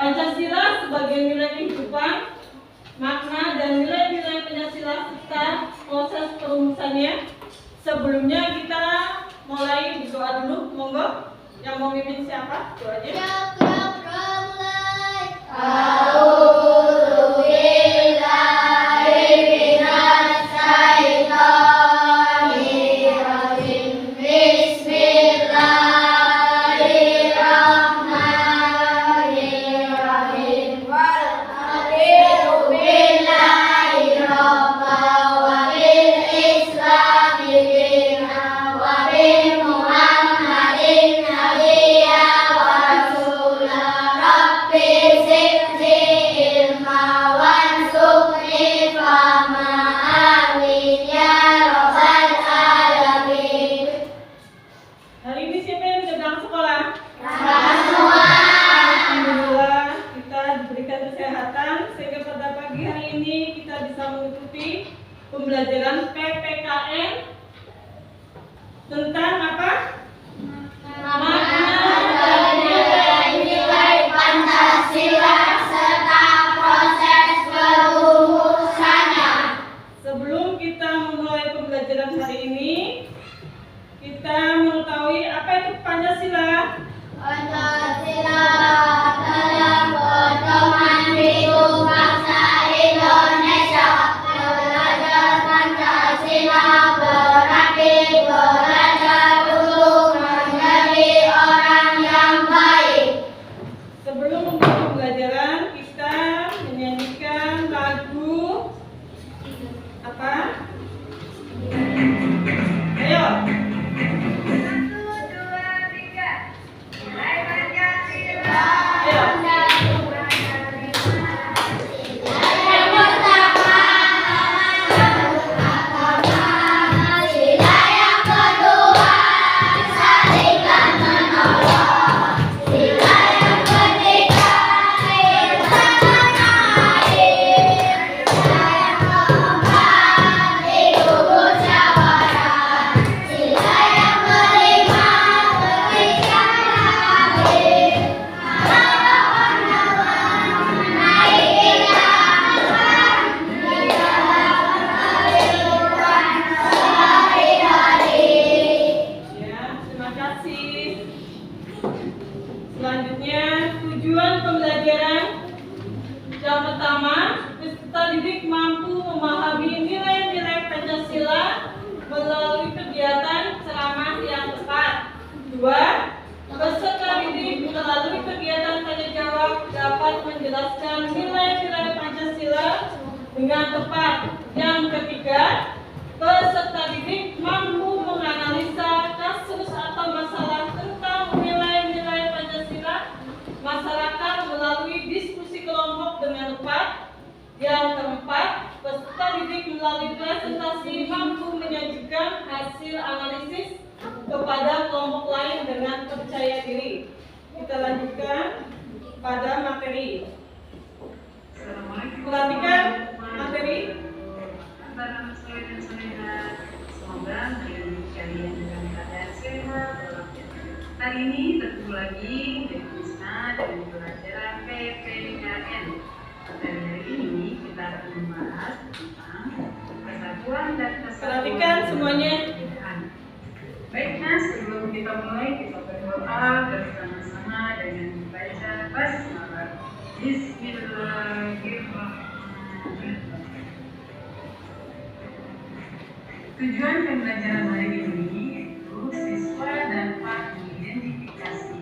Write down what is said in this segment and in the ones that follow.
Pancasila sebagai nilai kehidupan, makna dan nilai-nilai Pancasila serta proses perumusannya. Sebelumnya kita mulai berdoa dulu, monggo. Yang mau mimpin siapa? Doa aja. Pembelajaran PPKN tentang apa? Makna dan nilai Pancasila serta proses perumusannya. Sebelum kita memulai pembelajaran hari ini, kita mengetahui apa itu Pancasila. Pancasila adalah pedoman hidup bangsa Indonesia. Pancasila berarti belajar untuk menjadi orang yang baik. Sebelum memulai pembelajaran, kita menyanyikan lagu apa? Ayo. 1, 2, 3. Nilai Pancasila. Ayo. Selanjutnya, tujuan pembelajaran. Yang pertama, peserta didik mampu memahami nilai-nilai Pancasila melalui kegiatan ceramah yang tepat. 2. Peserta didik melalui kegiatan tanya jawab dapat menjelaskan nilai-nilai Pancasila dengan tepat. Yang ketiga, peserta didik mampu menganalisa kasus atau masalah tentang nilai-nilai Pancasila masyarakat melalui diskusi kelompok dengan tepat. Yang keempat, peserta didik melalui presentasi mampu menyajikan hasil analisis kepada kelompok lain dengan percaya diri. Kita lanjutkan pada materi. Perhatikan materi. Semoga kalian dalam keadaan sehat. Hari ini tentu lagi dari Krisna dan pelajaran PPKN. Dan hari ini kita akan membahas tentang persatuan dan kesatuan. Perhatikan semuanya. Baiknya sebelum kita mulai, kita berdoa bersama-sama dengan membaca basmalah. Bismillahirrahmanirrahim. Tujuan pembelajaran hari ini yaitu siswa dapat mengidentifikasi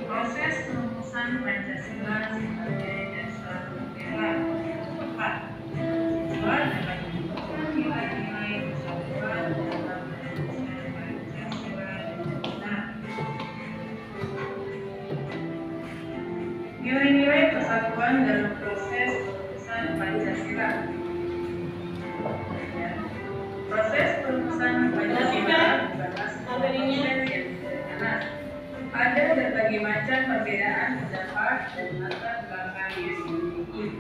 proses perumusan Pancasila sebagai dasar negara yang tepat. Siswa dapat menemukan nilai-nilai persatuan dalam perumusan Pancasila dengan benar. Nilai-nilai persatuan dalam proses perumusan Pancasila. Proses perumusan Pancasila membahas materinya yang sederhana. Ada berbagai macam perbedaan pendapat dan latar belakang yang dimiliki.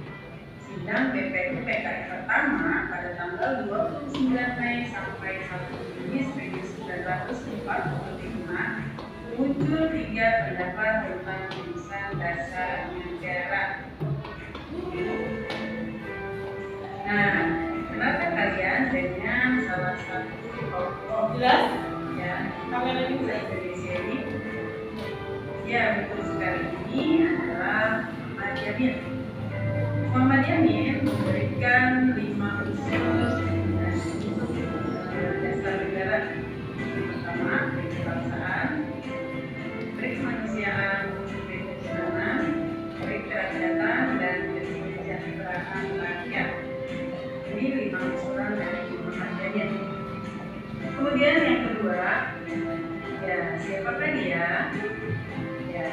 Sidang PPU-PKI pertama pada tanggal 29 Mei sampai 1 Juni 1945 muncul 3 pendapat tentang perumusan dasar negara. Jelas? Ya, Kamera ini bisa jelas. dari sini. Ya, betul sekali. Ini adalah Muhammad Yamin. Muhammad Yamin memberikan 5 unsur dasar negara. Pertama, kebangsaan, kemanusiaan, ketuhanan, kerakyatan, dan kesejahteraan rakyat. Ini 5 unsuran dari Muhammad Yamin. Kemudian yang kedua, ya siapakah dia? Ya,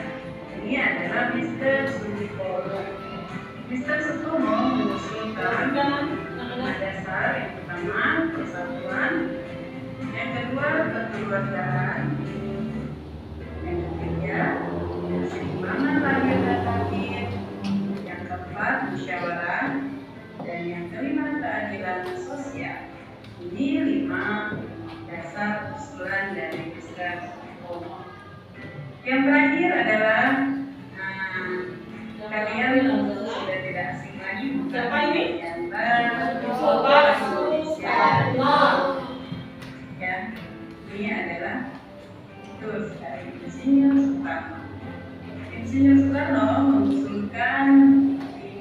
ini adalah Mr. Sutomo. Mr. Sutomo mengusulkan nama dasar yang pertama persatuan, yang kedua kekeluargaan, yang ketiga keseimbangan lahir dan batin, yang keempat musyawarah, dan yang kelima keadilan sosial. Ini 5 dasar usulan dari Mr. Sutomo. Yang terakhir adalah kalian sudah tidak asing lagi. Siapa ini? Bapak Soekarno. Ya, ini adalah betul sekali Insinyur Soekarno. Insinyur Soekarno mengusulkan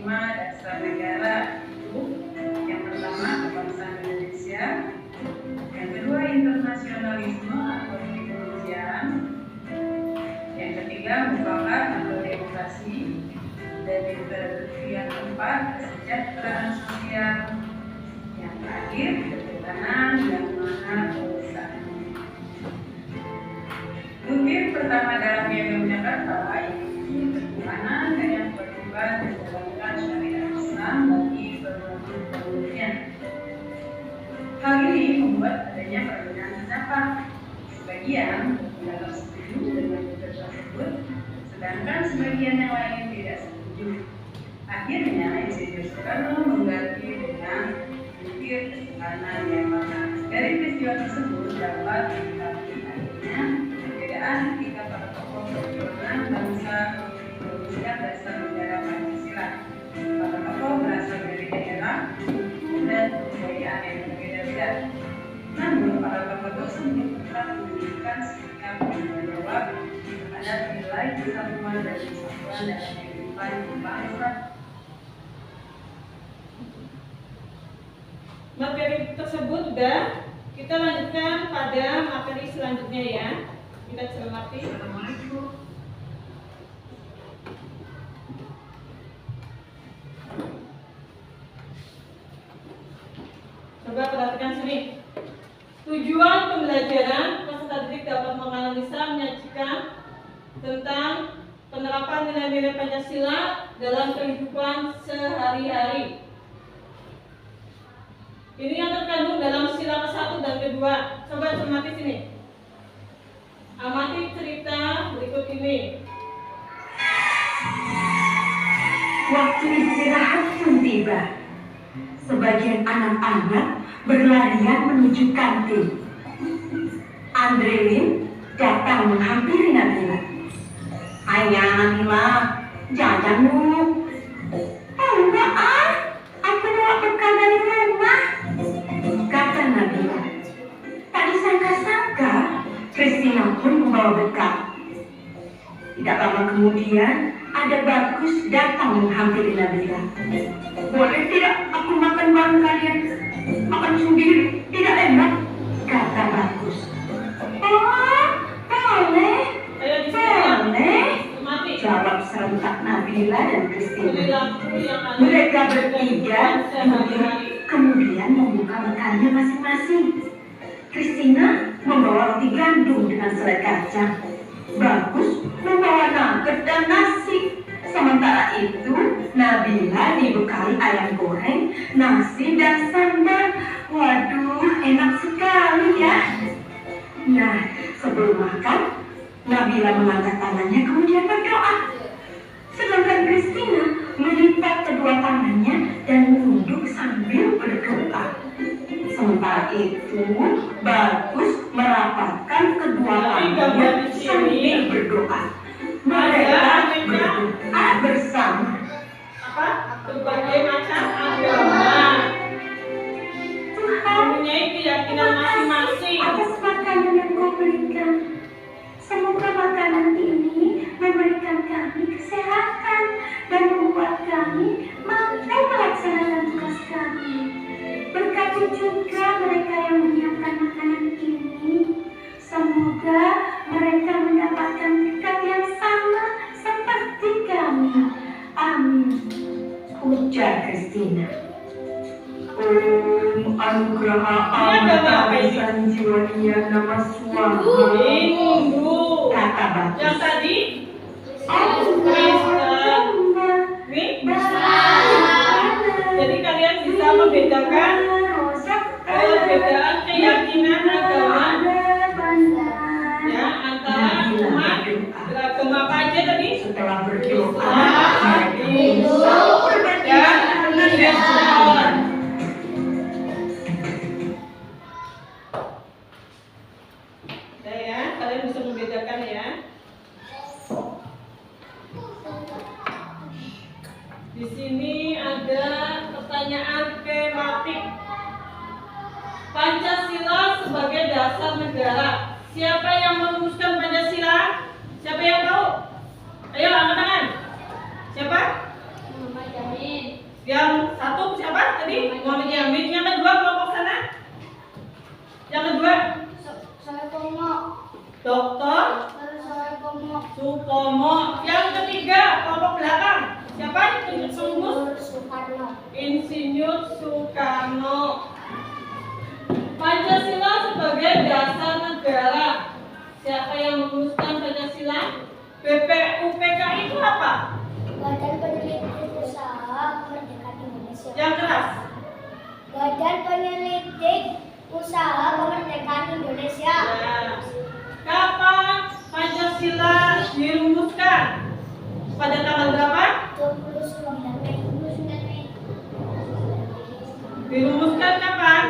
5 dasar negara. Yang pertama kebangsaan Indonesia, yang kedua internasionalisme atau kemanusiaan, yang ketiga mufakat atau demokrasi, dan yang keempat kesejahteraan sosial, yang terakhir ketuhanan yang maha esa. Bukit pertama dalam Piagam Jakarta yaitu ketuhanan dan yang berubah menjalankan syariat Islam bagi penduduk-penduduknya. Hal ini membuat adanya perbedaan pendapat. Sebagian berpendapat setuju dengan bukit tersebut, sedangkan sebagian yang lain tidak setuju. Akhirnya Insinyur Soekarno mengganti dengan bukit ketuhanan yang maha. Dari peristiwa tersebut dapat diketahui adanya perbedaan ketika para tokoh perjuangan bangsa merumuskan dasar negara Pancasila. Para tokoh berasal dari daerah, suku, dan kebudayaan yang berbeda-beda. Namun para tokoh tersebut tetap menunjukkan sikap bertanggung jawab terhadap nilai kesatuan dan kesatuan dalam kehidupan berbangsa. Materi tersebut sudah, kita lanjutkan pada materi selanjutnya ya. Kita cermati. Assalamualaikum. Coba perhatikan sini. Tujuan pembelajaran peserta didik dapat menganalisa, menyajikan tentang penerapan nilai-nilai Pancasila dalam kehidupan sehari-hari. Ini yang terkandung dalam sila ke-1 dan ke-2. Coba cermati sini. Amati cerita berikut ini. Waktu istirahat pun tiba. Sebagian anak-anak berlarian menuju kantin. Andrewin datang menghampiri Nabila. Ayah Nabila, jajan dulu. Oh enggak aku bawa bekal dari rumah, kata Nabila. Tak disangka-sangka, Christina pun membawa bekal. Tidak lama kemudian, ada Bagus datang menghampiri Nabila. Boleh tidak aku makan bareng kalian? Makan sendiri, tidak enak, kata Bagus. Oh, boleh, Ayo di sini ya. boleh, Cermati. jawab serentak Nabila dan Beri Christina. lampu yang ada Mereka dalam bertiga kehidupan sehari-hari. kemudian membuka bekalnya masing-masing. Christina membawa roti gandum dengan selai kacang. Bagus membawa nugget dan nasi. Sementara itu, Nabila dibekali ayam goreng, nasi dan sambal. Waduh, enak sekali ya. Nah, sebelum makan, Nabila mengangkat tangannya kemudian berdoa. Sedangkan Christina melipat kedua tangannya dan menunduk sambil berdoa. Sementara itu, Bagus merapatkan kedua tangannya sambil berdoa. Mereka berdoa bersama. Apa? Berbagai macam agama Tuhan, mempunyai keyakinan masing-masing. atas mata Ujar Christina. Om Anugraha Amatasan Jiwania Nama Swaha. Bingung, Kata Bagus. yang tadi jadi kalian bisa membedakan perbedaan keyakinan agama ya antara umat beragama apa aja tadi? Setelah berdoa, Hindu dan Kristen. Udah ya, kalian bisa membedakan ya. Di sini ada pertanyaan tematik. Pancasila sebagai dasar negara. Siapa yang merumuskan Pancasila? Siapa yang tahu? Ayo angkat tangan. Siapa? Muhammad Yamin. Yang satu siapa tadi? Muhammad Yamin. Yang kedua kelompok sana? Yang kedua? Soepomo. Dr. Soepomo. Supomo. Yang ketiga kelompok belakang. Siapa? Insinyur Soekarno. Insinyur Soekarno. Pancasila sebagai dasar negara. Siapa yang merumuskan Pancasila? BPUPKI itu apa? Badan Penyelidik Usaha Kemerdekaan Indonesia. Yang keras. Badan Penyelidik Usaha Kemerdekaan Indonesia. Ya. Kapan Pancasila dirumuskan? Pada tanggal berapa? 29 Mei. Dirumuskan kapan?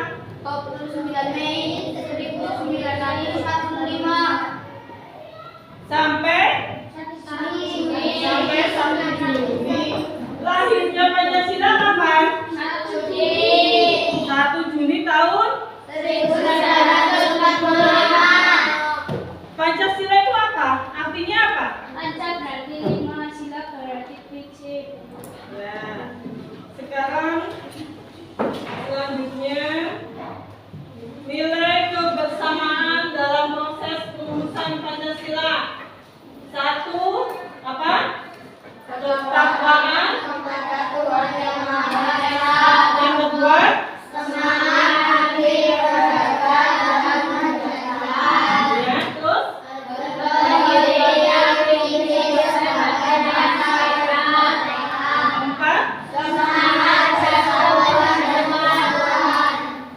29 Mei 1945. Sampai 1 Juni. Lahirnya Pancasila kapan? 1 Juni tahun 1945. Pancasila itu apa? Artinya apa? Panca berarti 5, sila berarti prinsip. Ya. Sekarang selanjutnya nilai kebersamaan dalam proses perumusan Pancasila. 1. Apa? Ketakwaan. Kepada Tuhan Yang Maha Esa. Yang kedua, Semangat berdaulat dalam negara. ya, terus Berdiri yang tinggi sebagai masyarakat. 4. Semangat persatuan dan kesatuan.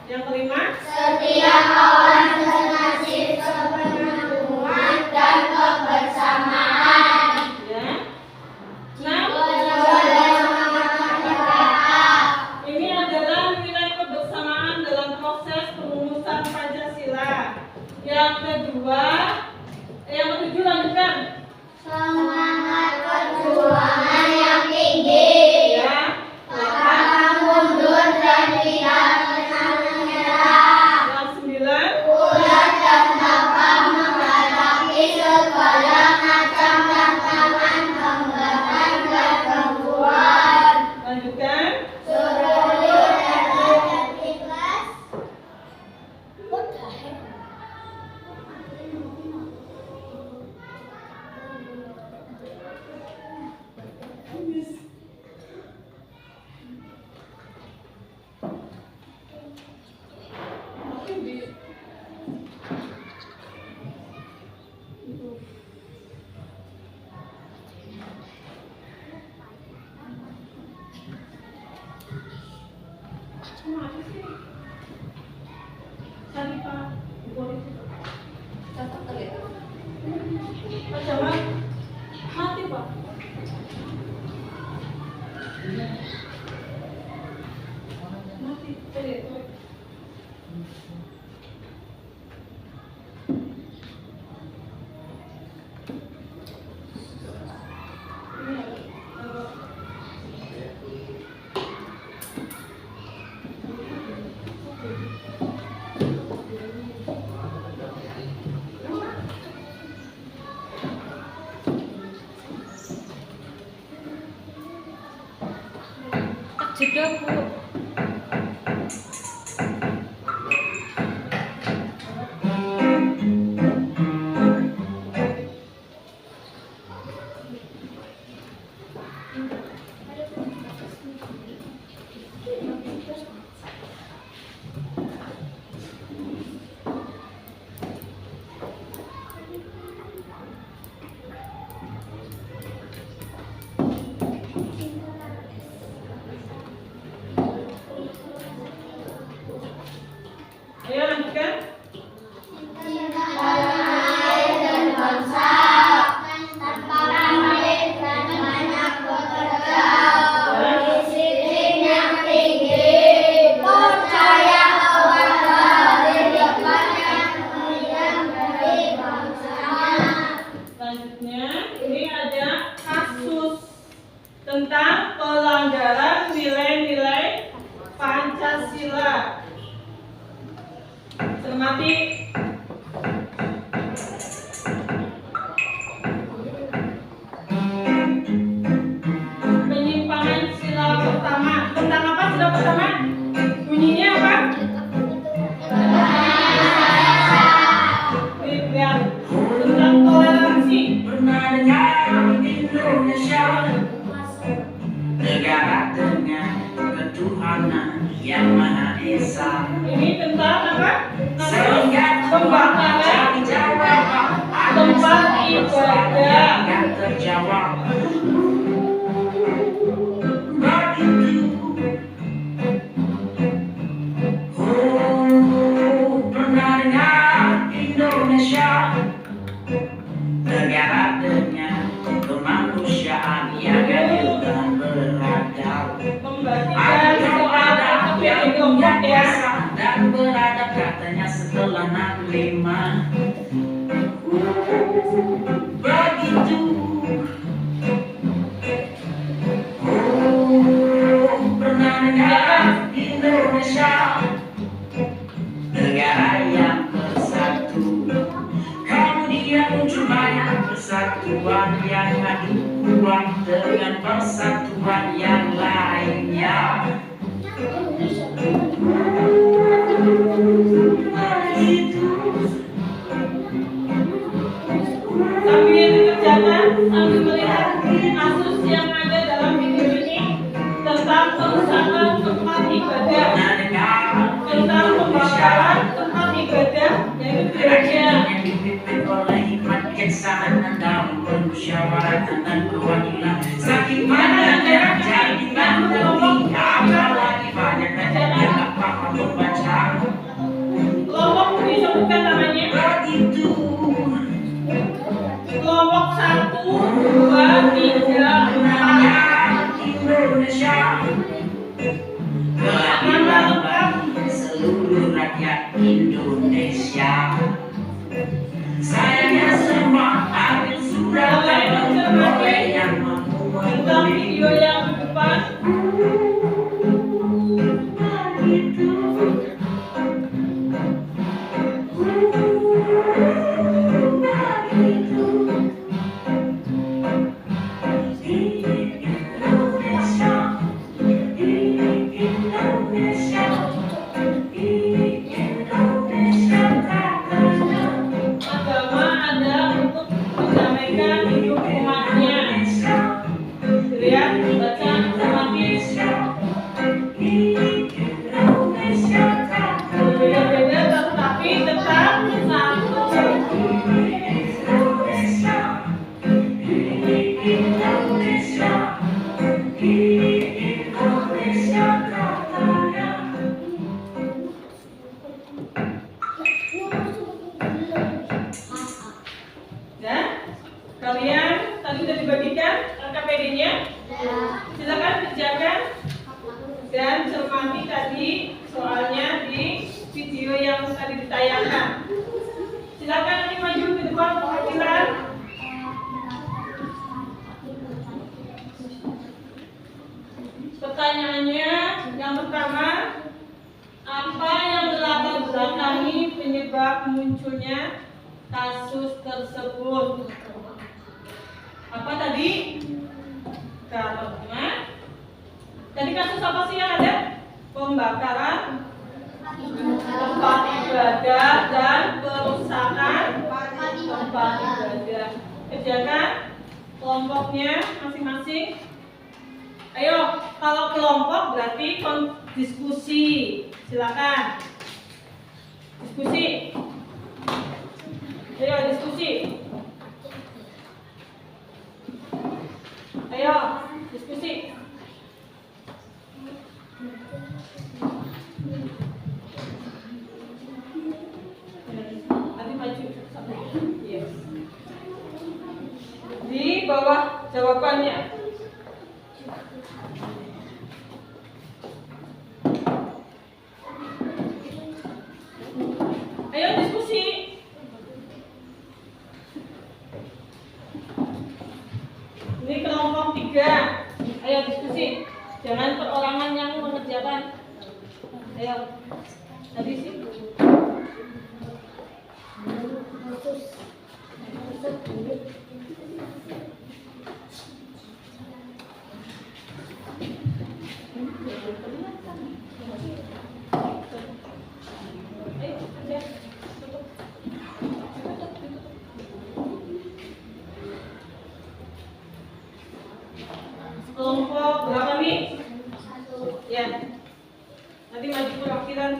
Yang kelima, Setiap kawan senasib keberuntungan dan kebersamaan. ya. 6. Menjaga semangat negara. Ini adalah nilai kebersamaan dalam proses perumusan Pancasila. Yang kedua, yang ketujuh lanjutkan. Semangat perjuangan yang tinggi. Ya. Pantang mundur dan tidak pernah menyerah. Yang 9. Kuat dan tabah menghadapi segala macam tantangan, hambatan dan gangguan. Lanjutkan. Sejujur dan ikhlas. Mati, Pak. Mati. Jeda, Bu. tentang pelanggaran nilai-nilai Pancasila. Cermati. Penyimpangan sila pertama. Tentang apa sila pertama? Bunyinya apa? Lihat. Tentang toleransi. Pernah dengar Indonesia negara dengan ketuhanan yang Maha Esa. Ini tentang apa? Sehingga Pembakaran tempat ibadah. yang terjawab. Begitu. Oh, pernah dengar Indonesia negara dengan kemanusiaan yang adil dan beradab. Membagikan soal tapi di kelompok ya. Dan beradab katanya setelah 65. Begitu. Oh, pernah dengar Indonesia negara yang bersatu. Kemudian muncul banyak persatuan yang adu kuat dengan persatuan yang lainnya. Sambil dikerjakan, sambil melihat kasus yang ada dalam video ini tentang perusahaan tempat ibadah, tentang pembakaran tempat ibadah, yaitu gereja. yang dipimpin oleh hikmat kesabaran dalam permusyawaratan dan kewakilan. Saking banyaknya jadi mengerti, apalagi banyak yang tak paham membaca. Kelompok disebutkan namanya Begitu. kelompok 1, 2, 3, 4. Indonesia keadilan seluruh rakyat Indonesia. Sayangnya semua ambil surat oleh yang Tentang mempunyai. video yang di depan, agama ada untuk mendamaikan hidup umatnya. Lihat, baca, cermati. Berbeda-beda tetapi tetap satu. Dan kalian tadi sudah dibagikan LKPD-nya. Silakan kerjakan dan cermati tadi soalnya di video yang tadi ditayangkan. Silakan nanti maju ke depan perwakilan. Pertanyaannya yang pertama, apa yang melatar belakangi penyebab munculnya kasus tersebut? Apa tadi? Karena tadi kasus apa sih yang ada? Pembakaran tempat ibadah dan perusakan tempat ibadah. Kerjakan kelompoknya masing-masing. Ayo, kalau kelompok berarti diskusi. Silakan. Diskusi. Ayo diskusi. Ayo diskusi. Nanti maju. Yes. Di bawah jawabannya. Ayo diskusi. Ini kelompok 3. Ayo Habisi. Jangan perorangan yang mengerjakan. Ayo. Habisi. Kelompok berapa nih? Ya. Nanti maju perwakilan.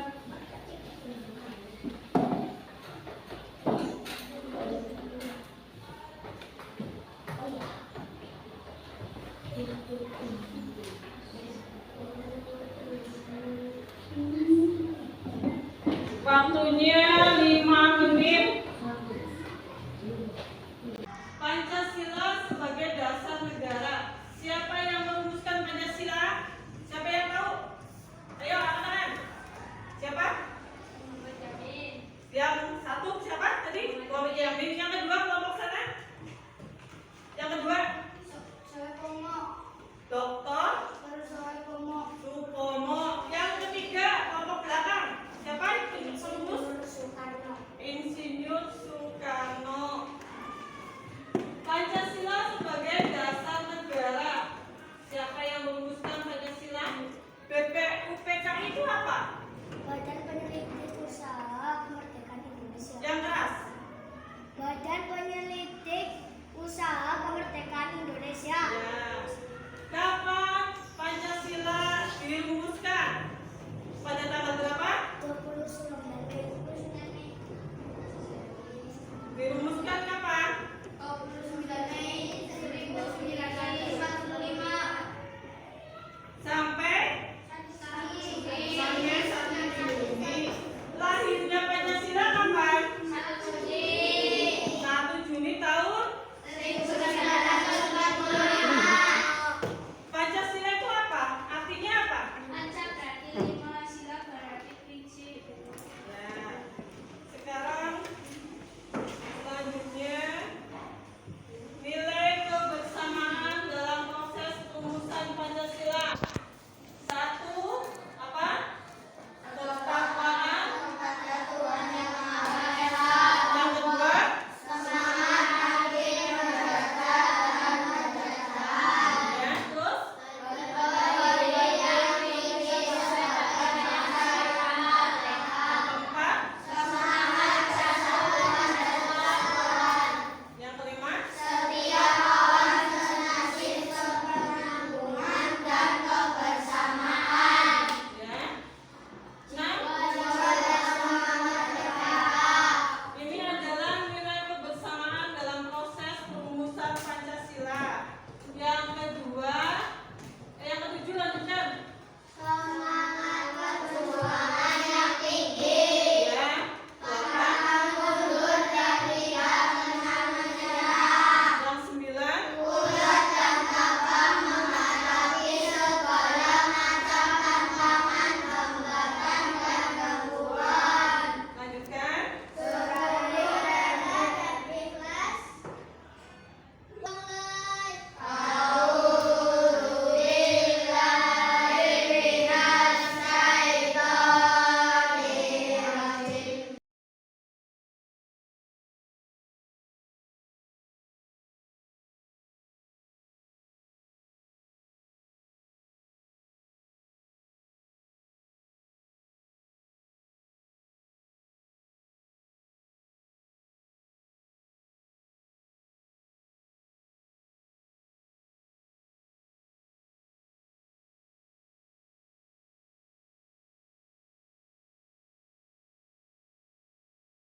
Waktunya